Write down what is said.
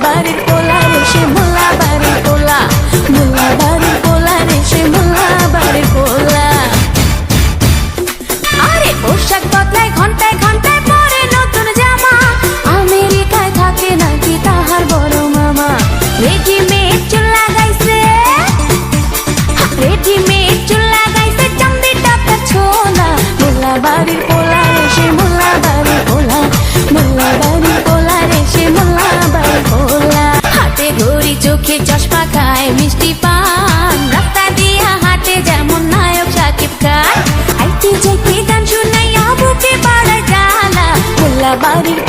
বাড়ির পোলা রে সে মোল্লা বাড়ির পোলা, মোল্লা বাড়ির পোলা রে সে মোল্লা বাড়ির পোলা। আরে পোশাক বদলায় ঘন্টায় ঘন্টায় পরে নতুন জামা, আমেরিকায় থাকে নাকি তাহার বড় মামা। রেডিমেড চুল লাগাইছে, রেডিমেড চুল লাগাইছে, চান্দিটা তার ছোলা। মোল্লা বাড়ির পোলা রে সে মোল্লা বাড়ির পোলা, মোল্লা বাড়ির পোলা রে সে মোল্লা বাড়ির পোলা। হাতে ঘড়ি চোখে চশমা খায় মিষ্টি পান, রাস্তা দিয়া হাটে যেমন নায়ক শাকিব খান। আইতে যাইতে গান শুনাইয়া বুকে পাড়ায় জ্বালা, মোল্লা বাড়ির